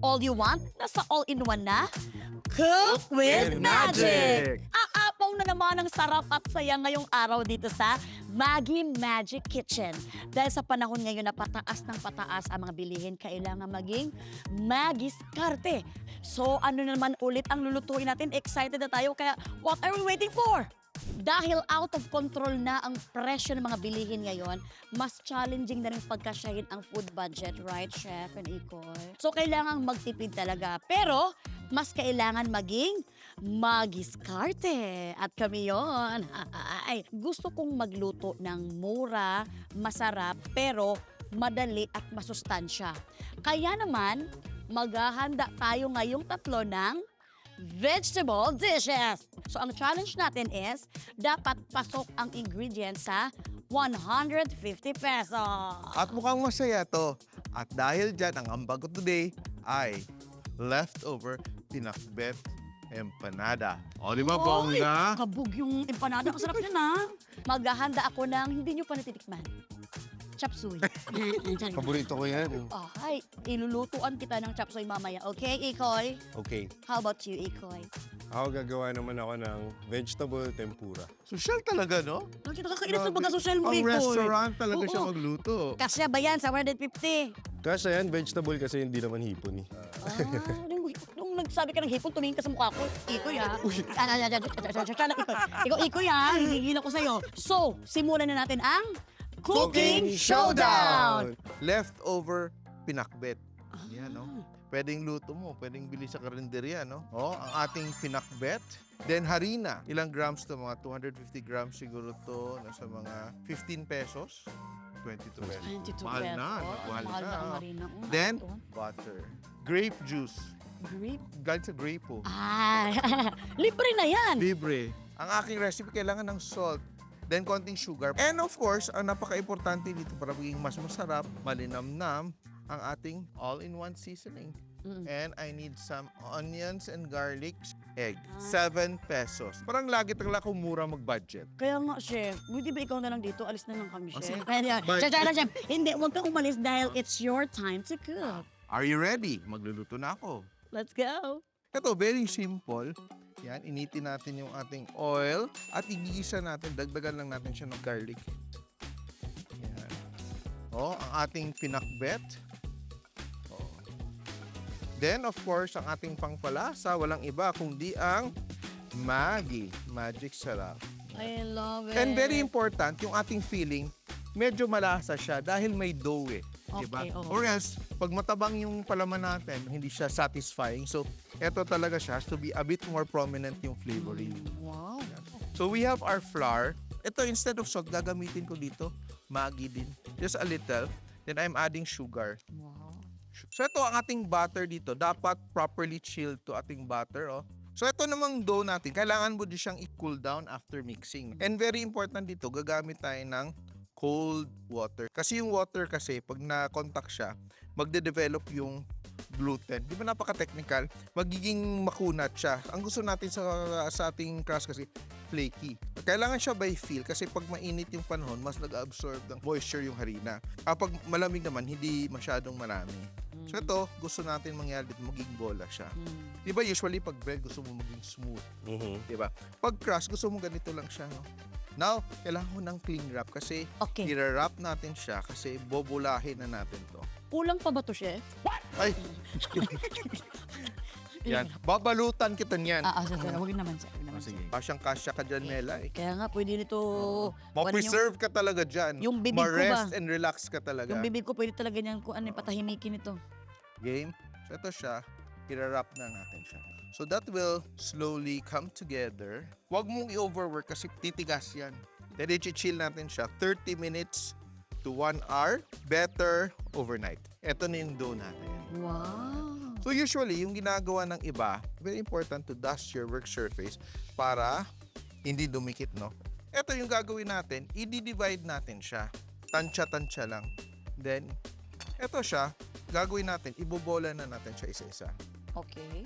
all you want, nasa all-in-one na. Cook with Magic! Aapaw na naman ang sarap at saya ngayong araw dito sa Maggie Magic Kitchen. Dahil sa panahon ngayon na pataas ng pataas ang mga bilihin, kailangan maging magiskarte. So ano na naman ulit ang lulutuin natin? Excited na tayo, kaya what are we waiting for? Dahil out of control na ang presyo ng mga bilihin ngayon, mas challenging na rin pagkasyahin ang food budget, right, Chef and Ikoy? So, kailangan magtipid talaga. Pero, mas kailangan maging magiskarte. At kami yon. Ay, gusto kong magluto ng mura, masarap, pero madali at masustansya. Kaya naman, maghahanda tayo ngayong tatlo ng vegetable dishes. So, ang challenge natin is, dapat pasok ang ingredients sa 150 pesos. At mukhang masaya to. At dahil dyan, ang ambag ko today ay leftover pinakbet empanada. O, di ba, bongga? Kabog yung empanada. Ang sarap yun, ha? Maghahanda ako ng hindi nyo pa natitikman. Chop suey. Paborito ko yan. Ay, ilulutuan kita ng chop suey mamaya. Okay, Ikoy? Okay. How about you, Ikoy? Ako gagawa naman ako ng vegetable tempura. Social talaga, no? Bakit nakakainis ng pagka-social mo, Ang Ikoy? restaurant talaga siya Oo. magluto. Kasya ba yan sa 150? Kasi yan, vegetable kasi hindi naman hipon eh. Nung nagsabi ka ng hipon, tumingin ka sa mukha ko. Ikoy, ha? Ikaw, Ikoy, ha? Hihigil ako sa'yo. So, simulan na natin ang Cooking Showdown! Leftover pinakbet. Yan, no? Pwedeng luto mo, pwedeng bili sa karinderya, no? O, ang ating pinakbet. Then, harina. Ilang grams to? Mga 250 grams siguro to. Nasa mga 15 pesos. 22 pesos. 22 Mahal pesos. na. Mahal na ang na. harina. Then, butter. Grape juice. Grape? Galing sa grape, po. Ah, libre na yan. Libre. Ang aking recipe, kailangan ng salt. Then, konting sugar. And of course, ang napaka-importante dito para maging mas masarap, malinamnam, ang ating all-in-one seasoning. And I need some onions and garlic, egg. 7 pesos. Parang lagi talaga kung mura mag-budget. Kaya nga, Chef, buti ba ikaw na lang dito? Alis na lang kami, Chef. sige. Kaya, Bye. Chef. Hindi, huwag kang umalis dahil it's your time to cook. Are you ready? Magluluto na ako. Let's go. Ito, very simple. Yan, initin natin yung ating oil at igigisa natin. Dagdagan lang natin siya ng garlic. Yan. O, ang ating pinakbet. O. Then, of course, ang ating pangpalasa, walang iba kundi ang Maggie Magic Sarap. I love it. And very important, yung ating filling, medyo malasa siya dahil may dough eh. Diba? Okay, oo. Or else, pag matabang yung palaman natin, hindi siya satisfying. So, eto talaga siya, has to be a bit more prominent yung flavoring. Wow. So, we have our flour. Ito, instead of salt, gagamitin ko dito, Maggi din. Just a little. Then, I'm adding sugar. Wow. So, ito ang ating butter dito. Dapat properly chilled to ating butter, oh. So, ito namang dough natin. Kailangan mo din siyang i-cool down after mixing. And very important dito, gagamit tayo ng cold water. Kasi yung water kasi, pag na-contact siya, magde-develop yung gluten. Di ba napaka-technical? Magiging makunat siya. Ang gusto natin sa ating crust kasi, flaky. Kailangan siya by feel kasi pag mainit yung panahon, mas nag-absorb ng moisture yung harina. Kapag malamig naman, hindi masyadong marami. So ito, gusto natin mangyari dito, maging bola siya. Di ba usually pag bread, gusto mo maging smooth. Di ba? Pag crust, gusto mo ganito lang siya. No? Now, kailangan ko ng cling wrap kasi Okay. i-wrap natin siya kasi bobolahin na natin to. Kulang pa ba to, Chef? Ay! Yan. Babalutan kita niyan. Sige. Huwag naman, Chef. Huwag naman, Sige. Kasyang-kasya ka dyan, Mela. Eh. Kaya nga, pwede nito... Ma-preserve ka talaga dyan. Yung bibig ko Ma-rest ba? and relax ka talaga. Yung bibig ko, pwede talaga niyan kung ano yung patahimikin ito. Game. So ito siya. I-wrap na natin siya. So that will slowly come together. Huwag mong i-overwork kasi titigas yan. Then i-chill natin siya 30 minutes to 1 hour. Better overnight. Ito na yung dough natin. Wow. So usually, yung ginagawa ng iba, very important to dust your work surface para hindi dumikit, no? Ito yung gagawin natin, i-divide natin siya. Tansya-tansya lang. Then, ito siya, gagawin natin, ibobola na natin siya isa-isa. Okay.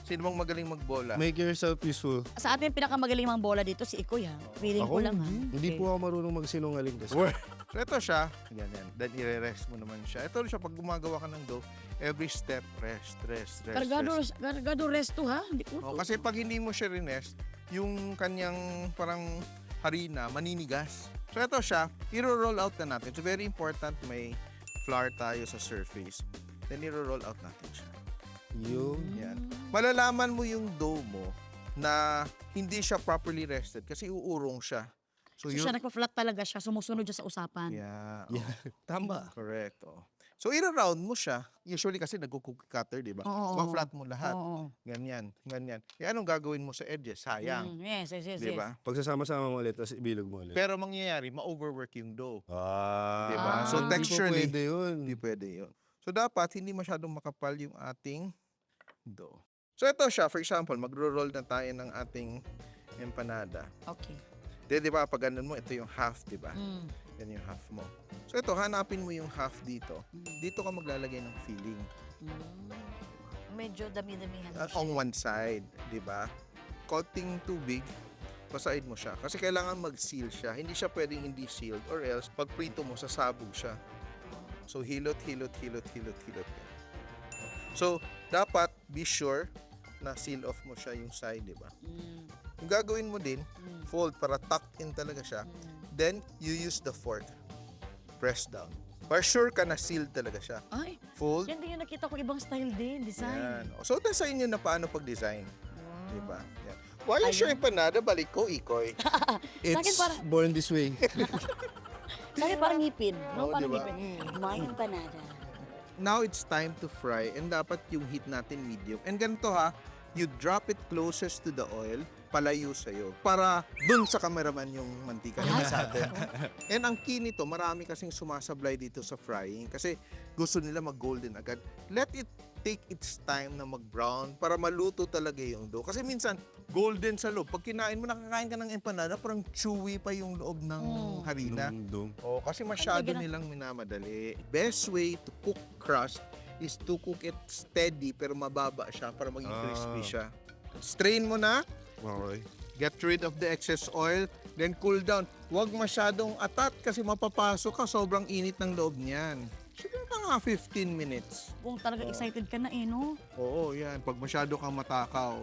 So Sino bang magaling magbola? Make yourself useful. Sa atin, pinakamagaling mang bola dito si Ikoy, ha? Feeling ko lang, ha? Hindi po ako marunong magsinungaling kasi. So ito siya, ganyan. Then i-rest mo naman siya. Ito siya, pag gumagawa ka ng dough, every step, rest. Kargado resto, ha? Hindi ko. Oh, kasi pag hindi mo siya rinest, yung kanyang parang harina, maninigas. So ito siya, i-roll out na natin. So very important, may flour tayo sa surface. Then i-roll out natin siya. Yung Yan. Malalaman mo yung dough mo na hindi siya properly rested kasi uurong siya. So siya nagpa-flat talaga siya, sumusunod siya sa usapan. Yeah. tama. Correct. Oh. So, i-round mo siya. Usually kasi nagko-cookie cutter, di ba? Oo. Ma-flat mo lahat. Oo. Ganyan. Eh, anong gagawin mo sa edges? Sayang. Yes. Di ba? Pagsasama-sama mo ulit, tapos ibilog mo ulit. Pero mangyayari, ma-overwork yung dough. Di Diba? Ah. So, texturally, Hindi po pwede yun. hindi pwede yun. So, dapat hindi masyadong makapal yung ating dough. So, ito siya. For example, magro-roll na tayo ng ating empanada. Okay. Di ba, pag ganun mo, ito yung half, di ba? Mm. Yan yung half mo. So, ito, hanapin mo yung half dito. Mm. Dito ka maglalagay ng filling. Medyo dami-damihan. On one side, di ba? Konting tubig, basahin mo siya. Kasi kailangan mag-seal siya. Hindi siya pwedeng hindi sealed or else pag prito mo, sasabog siya. So, hilot. So, dapat be sure na seal off mo siya yung side, di ba? Yung gagawin mo din, fold para tuck in talaga siya. Then, you use the fork. Press down. For sure ka na sealed talaga siya. Ay, Fold. yan din yung nakita ko ibang style din, design. Yan. So, nasa inyo na paano pag-design. Diba? Yan. Why is your empanada? Balik ko, Ikoy. Sa akin It's parang- born this way. Sa akin parang ngipin. No, Oo, parang diba? ngipin. May empanada. Now, it's time to fry. And dapat yung heat natin medium. And ganito ha, you drop it closest to the oil, palayo sa'yo. Para dun sa cameraman yung mantika hindi sa atin. And ang key nito, marami kasing sumasablay dito sa frying kasi gusto nila mag-golden agad. Let it take its time na mag-brown para maluto talaga yung dough. Kasi minsan, golden sa loob. Pag kinain mo, nakakain ka ng empanada, parang chewy pa yung loob ng harina. Dum. Oh, kasi masyado Ay, ganun. nilang minamadali. Best way to cook crust is to cook it steady pero mababa siya para maging crispy siya. Strain mo na, Okay. get rid of the excess oil, then cool down. Huwag masyadong atat kasi mapapasok ka, sobrang init ng loob niyan. Siguro mga 15 minutes. Kung talaga excited ka na no? Oo, yan. Pag masyado kang matakaw,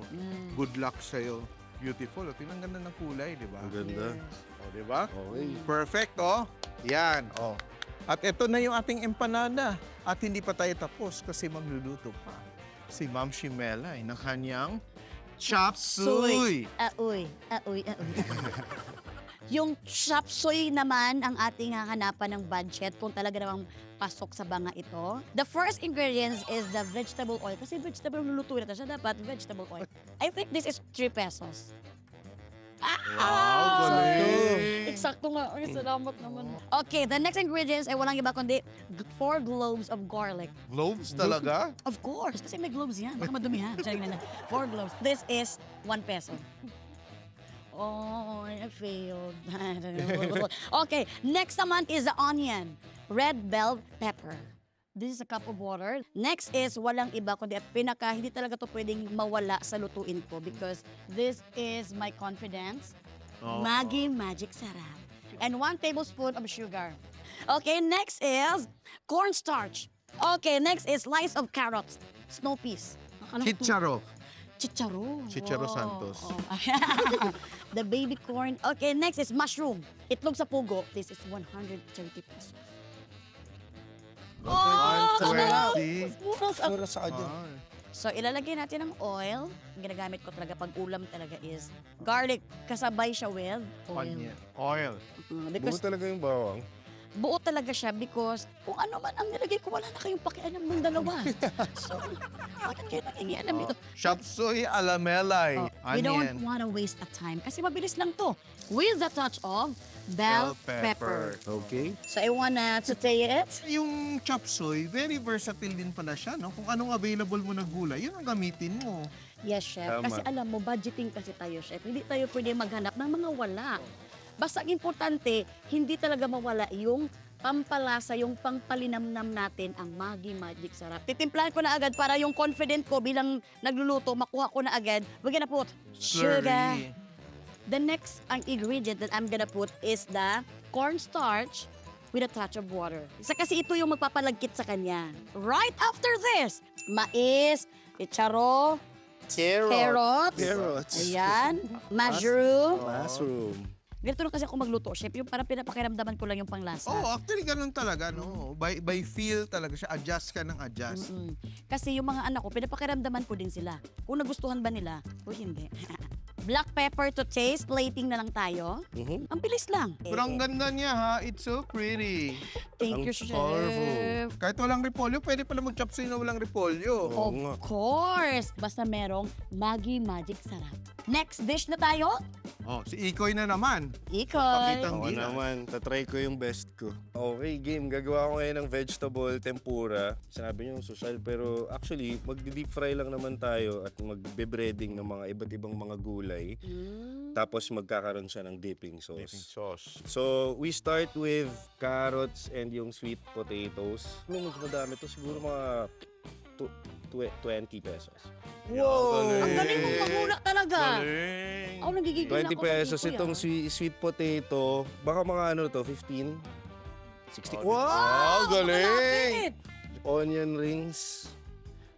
good luck sa'yo. Beautiful. O, tingnan ganda ng kulay, di ba? Ang ganda. O, di ba? Okay. Perfect, oh. Yan, oh. At ito na yung ating empanada. At hindi pa tayo tapos kasi magluluto pa si Ma'am Shimela ng kanyang chop suey. Aoy. Yung chop suey naman ang ating hahanapan ng budget kung talaga namang pasok sa banga ito. The first ingredients is the vegetable oil. Kasi vegetable lulutuin natin siya, dapat vegetable oil. I think this is 3 pesos. Wow, galing. Eksakto nga. Ay, salamat naman. Okay, the next ingredients ay walang iba kundi 4 cloves of garlic. Cloves talaga? Of course, kasi may gloves yan. Baka madumihan. Sorry na. 4 gloves. This is 1 peso. Oh, I failed. Okay, next naman is the onion. Red bell pepper. This is a cup of water. Next is walang iba kundi at hindi talaga to pwedeng mawala sa lutuin ko because this is my confidence. Maggi Magic Sarap. And 1 tablespoon of sugar. Okay, next is cornstarch. Okay, next is slice of carrots. Snow peas. Chicharo. Chicharo. Chicharo Wow. Santos. Oh. The baby corn. Okay, next is mushroom. Itlog sa pugo. This is 130 pesos. Oh, 120. Wala sa kanya. So, ilalagay natin ng oil. Ang ginagamit ko talaga pag ulam talaga is garlic. Kasabay siya with oil. Onion. Oil. Buo Because talaga yung bawang. buo talaga siya because kung ano man ang nilagay ko, wala na kayong pakialam ng dalawa. So, bakit kayo nakikialam dito? Chop suey alamelay. We don't Onion. want to waste a time kasi mabilis lang to. With the touch of bell pepper. Okay. So, I wanna saute it. Yung chop suey, very versatile din pala siya, no? Kung anong available mo na gulay, yun ang gamitin mo. Yes, chef. Tama. Kasi alam mo, budgeting kasi tayo, chef. Hindi tayo pwede maghanap ng mga wala. Basta ang importante, hindi talaga mawala yung pampalasa, yung pangpalinamnam natin ang Maggi Magic Sarap. Titimplahan ko na agad para yung confident ko bilang nagluluto, makuha ko na agad. We're gonna put sugar. Slurry. The next ang ingredient that I'm gonna put is the cornstarch with a touch of water. Isa kasi ito yung magpapalagkit sa kanya. Right after this, mais, chicharo, carrots, ayan, mushroom. Mushroom. Ganito lang kasi ako magluto, chef. Yung parang pinapakiramdaman ko lang yung panglasa. Oh, actually ganun talaga, no? By feel talaga siya. Adjust ka ng adjust. Mm-mm. Kasi yung mga anak ko, pinapakiramdaman ko din sila. Kung nagustuhan ba nila o hindi. Black pepper to taste. Plating na lang tayo. Mhm. Ang bilis lang. Pero ang ganda niya, ha? It's so pretty. Thank Ang you, chef. colorful. Kahit walang repolyo, pwede pala mag-chop suey na walang repolyo. Oo Of nga. course! Basta merong Maggi Magic Sarap. Next dish na tayo. Oh, si Ikoy na naman. Ikoy. Pakitang Ako Gilas. naman, tatry ko yung best ko. Okay, game. Gagawa ko ngayon ng vegetable tempura. Sinabi niyo social, pero actually, magdi-deep fry lang naman tayo at magbe-breading ng mga iba't ibang mga gulay. Tapos magkakaroon siya ng dipping sauce. Sauce. So, we start with carrots and yung sweet potatoes. Medyo madami to, siguro mga 20 pesos. Wow! Galing. Ang galing mong magmula talaga. Galing. Ako nagigigil 20 ako pesos sa Ikoy, itong ah. sweet potato. Baka mga ano to, 15? 60? Wow, Wow, galing! malapit. Onion rings.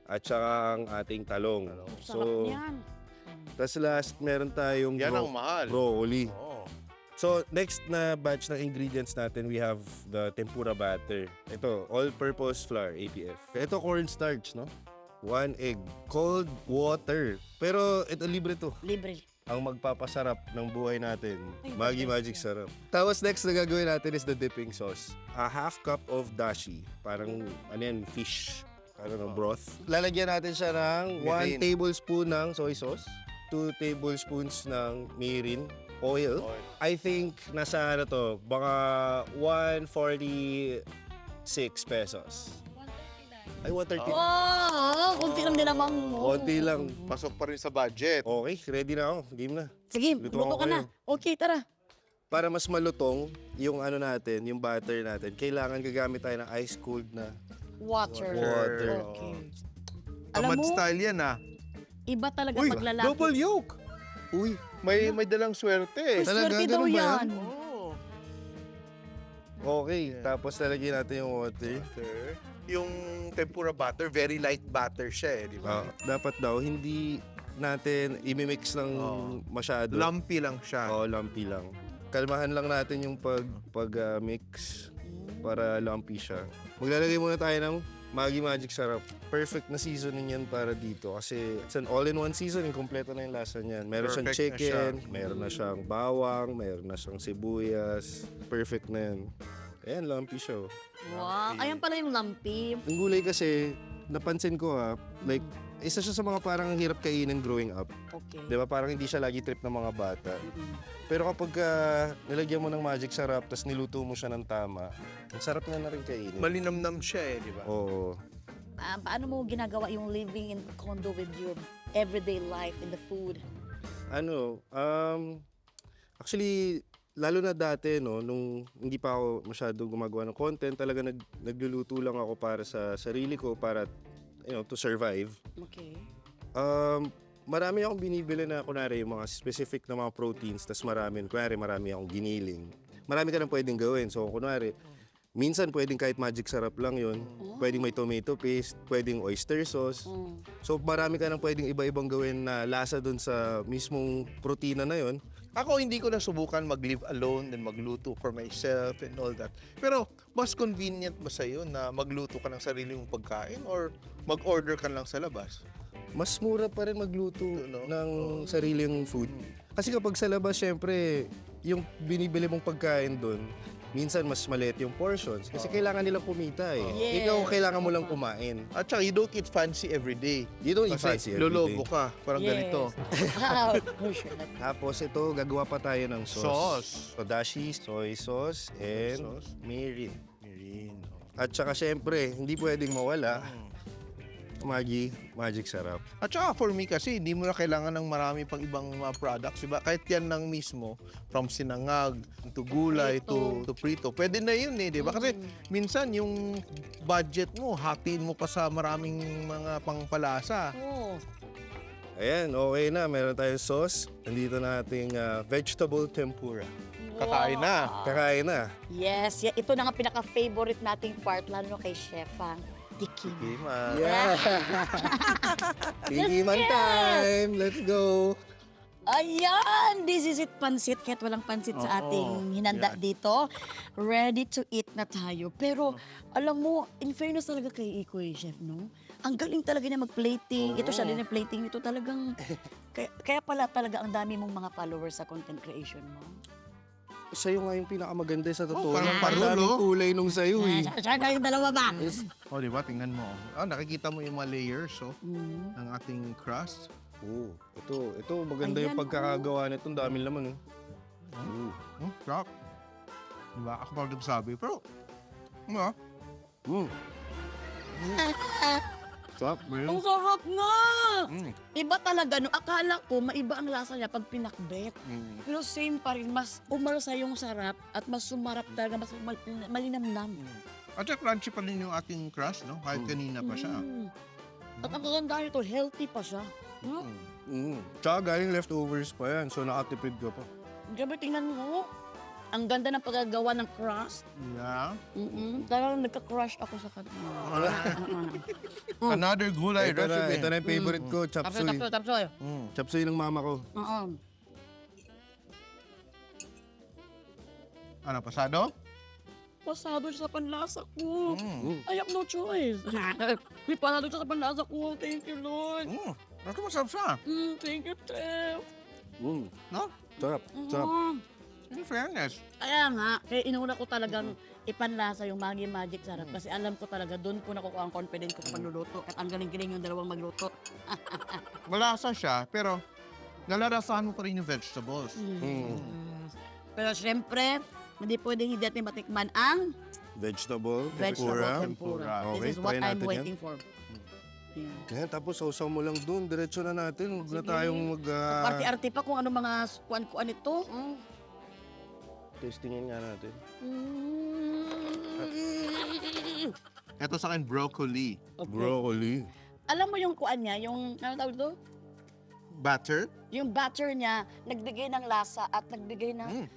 At saka ang ating talong. Sarap niyan. Tas last, meron tayong Yan ang mahal. broccoli. Oh. So, next na batch ng ingredients natin, we have the tempura batter. Ito, all-purpose flour, APF. Ito, cornstarch, no? 1 egg. Cold water. Pero ito, libre to. Libre. Ang magpapasarap ng buhay natin. Ay, Maggi the best Magic yan. Sarap. Tapos next na gagawin natin is the dipping sauce. A half cup of dashi. Parang, ano yan, fish. Ano, broth. Lalagyan natin siya ng 1 Mirin. tablespoon ng soy sauce. 2 tablespoons ng mirin oil. I think nasa ano to, baka 146 pesos. Ay, 130. Wow! Kunti lang din namang. Konti lang. Pasok pa rin sa budget. Okay, ready na ako. Game na. Sige, Luto luto ako ka na. Okay, tara. Para mas malutong yung ano natin, yung batter natin, kailangan gagamit tayo ng ice cold na Water. Water. Okay. Alam Tamad mo, style yan, ha? iba talaga Uy, pag lalaki. double yolk. Uy, May dalang swerte. Uy, Talaga, swerte daw ganun ba yan? yan. Oh. okay. Yeah. Tapos lalagyan natin yung water. Butter. Yung tempura butter, very light butter siya, di ba? Dapat daw, hindi natin imimix ng masyado. Lumpy lang siya. Lumpy lang. Kalmahan lang natin yung pag-mix para lumpy siya. Maglalagay muna tayo ng Maggi Magic Sarap. Perfect na seasoning yan para dito kasi it's an all-in-one seasoning. Kompleto na yung lasa niyan. Meron siyang Perfect na siya. chicken, meron na siyang bawang, meron na siyang sibuyas. Perfect na yan. Ayan, lumpy siya. Oh. Wow. Ayan pala yung lumpy. Ang gulay kasi, napansin ko like, isa siya sa mga parang ang hirap kainin growing up. Okay. Di ba? Parang hindi siya lagi trip ng mga bata. Mm-mm. Pero kapag nilagyan mo ng magic sarap, tapos niluto mo siya ng tama, ang sarap na rin kainin. Malinamnam siya, di ba? Oo. Paano mo ginagawa yung living in condo with your everyday life in the food? Actually, lalo na dati, no, nung hindi pa ako masyado gumagawa ng content, talaga nagluluto lang ako para sa sarili ko, para, to survive. Okay. Marami akong binibili na, kunwari, yung mga specific na mga proteins, tas marami akong giniling. Marami ka nang pwedeng gawin. So, kunwari, minsan pwedeng kahit magic sarap lang yun. Pwedeng may tomato paste, pwedeng oyster sauce. So, marami ka nang pwedeng iba-ibang gawin na lasa dun sa mismong protina na yun. Ako hindi ko nasubukan mag-live alone and magluto for myself and all that. Pero mas convenient ba sa'yo na magluto ka ng sarili mong pagkain or mag-order ka lang sa labas? Mas mura pa rin magluto No? ng sariling food. Kasi kapag sa labas, syempre, yung binibili mong pagkain doon, minsan mas maliit yung portions. Kasi kailangan nilang kumita eh. Yes. Ikaw, kailangan mo lang kumain. At saka you don't eat fancy every day. You don't eat Kasi fancy every lolobo day. ka, parang ganito. Wow. Oh, sure. Tapos ito, gagawa pa tayo ng sauce. Sauce. So, dashi, soy sauce, and Sauce. mirin. Mirin. At saka syempre, hindi pwedeng mawala Maggi Magic Sarap. At saka for me kasi, hindi mo na kailangan ng marami pang ibang mga products, diba? Kahit yan lang mismo, from sinangag, to gulay, to prito, pwede na yun diba? Kasi minsan yung budget mo, hatiin mo pa sa maraming mga pangpalasa. Oh. Ayan, okay na. Meron tayong sauce. Nandito na ating vegetable tempura. Kakain na. Kakain na. Yes, ito na nga pinaka-favorite nating part, lalo na kay Chef Ang tikim. Kima. Yeah! Tikiman time! Let's go! Ayan! This is it, pansit. Kahit walang pansit sa Oo, ating hinanda yan. dito. Ready to eat na tayo. Pero, alam mo, in fairness talaga kay Ikoy, Chef, no? Ang galing talaga niya mag-plating. Ito siya din yung plating. Ito talagang... kaya pala talaga ang dami mong mga followers sa content creation mo. Sa'yo nga yung pinakamaganda sa totoo. parang Ang parol, daming oh. kulay nung sa'yo eh. Siya na yung dalawa ba? O, diba? Tingnan mo. Nakikita mo yung mga layers, Mm. ng ating crust. Oo, ito maganda Ayan, yung pagkakagawa nito. Ang dami naman. Sarap. Diba? Ako pa nagsabi. Pero, ano? Sarap. Ang sarap nga! Mm. Iba talaga, no? Akala ko, maiba ang lasa niya pag pinakbet. Mm. Pero same pa rin, mas umarsa yung sarap at mas sumarap talaga, mas malinamnam. At saka crunchy pa rin yung ating crust, no? Kahit kanina pa siya. At ang kaganda nito, healthy pa siya. Tsaka galing leftovers pa yan. So nakatipid ka pa. Grabe, tingnan mo. Ang ganda ng paggagawa ng crust. Yeah. Talagang nagka-crush ako sa kanya. Another gulay Ito na, recipe. ito na yung favorite ko. Chop suey. Tapsoy. Chop suey ng mama ko. Oo. Ano, pasado? Pasado siya sa panlasa ko. Mm. I have no choice. May pasado siya sa panlasa ko. Thank you, Lord. Ito masarap siya. Thank you, Chef. No? Sarap. Sarap. In fairness. Kaya nga, kaya inuna ko talagang ipanlasa yung Maggi Magic Sarap kasi alam ko talaga doon ko nakukuha ang confidence ko sa pagluluto at ang galing-galing yung dalawang magluto. Malasa siya, pero nalarasahan mo pa rin yung vegetables. Pero syempre, hindi pwedeng hindi natin matikman ang Vegetable. vegetable Tempura. tempura. Okay, This is what try I'm natin waiting for. Yan. Yan, tapos sausaw mo lang dun. Diretso na natin. Huwag na Sige. tayong mag... Party-arty pa kung ano mga kuan-kuan ito. Testingin nga natin. Ito sa akin, broccoli. Okay. Broccoli. Alam mo yung kuan niya, yung, ano tawag ito? Butter. Yung batter niya, nagbigay ng lasa at nagbigay ng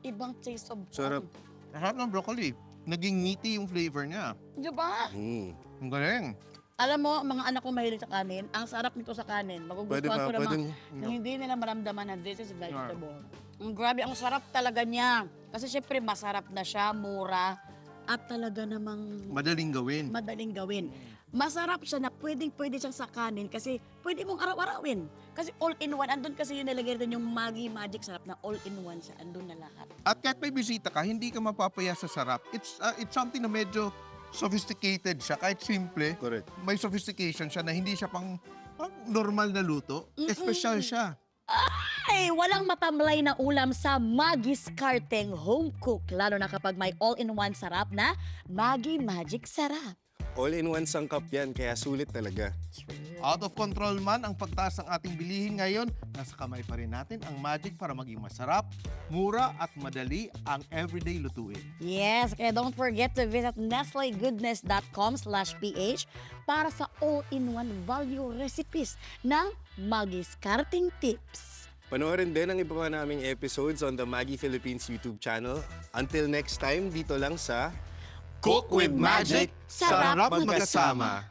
ibang taste of Sarap. Masarap ng broccoli. Naging meaty yung flavor niya. Di ba? Ang galing. Alam mo, mga anak ko mahilig sa kanin. Ang sarap nito sa kanin. Pwede Magugustuhan ba? ko naman Pwede. na hindi nila maramdaman na this is vegetable. Grabe, ang sarap talaga niya. Kasi syempre, masarap na siya, mura, at talaga namang Madaling gawin. madaling gawin. Masarap siya na pwedeng-pwede siyang sa kanin kasi pwede mong araw-arawin. Kasi all-in-one, andun kasi yung nilagay rin yung Maggi Magic Sarap na all-in-one siya, andun na lahat. At kahit may bisita ka, hindi ka mapapaya sa sarap. It's something na medyo sophisticated siya. Kahit simple, Correct. may sophistication siya na hindi siya pang normal na luto. Espesyal siya. Ay, walang matamlay na ulam sa Maggi's Karteng Home Cook, lalo na kapag may all-in-one sarap na Maggi Magic Sarap. All-in-one sangkap yan, kaya sulit talaga. Out of control man ang pagtaas ng ating bilihin ngayon, nasa kamay pa rin natin ang magic para maging masarap, mura at madali ang everyday lutuin. Yes, kaya don't forget to visit nestlegoodness.com/ph para sa all-in-one value recipes ng Maggi's Karteng Tips. Panoorin din ang iba pa naming episodes on the Maggie Philippines YouTube channel. Until next time, dito lang sa Cook with Magic, sarap magkasama.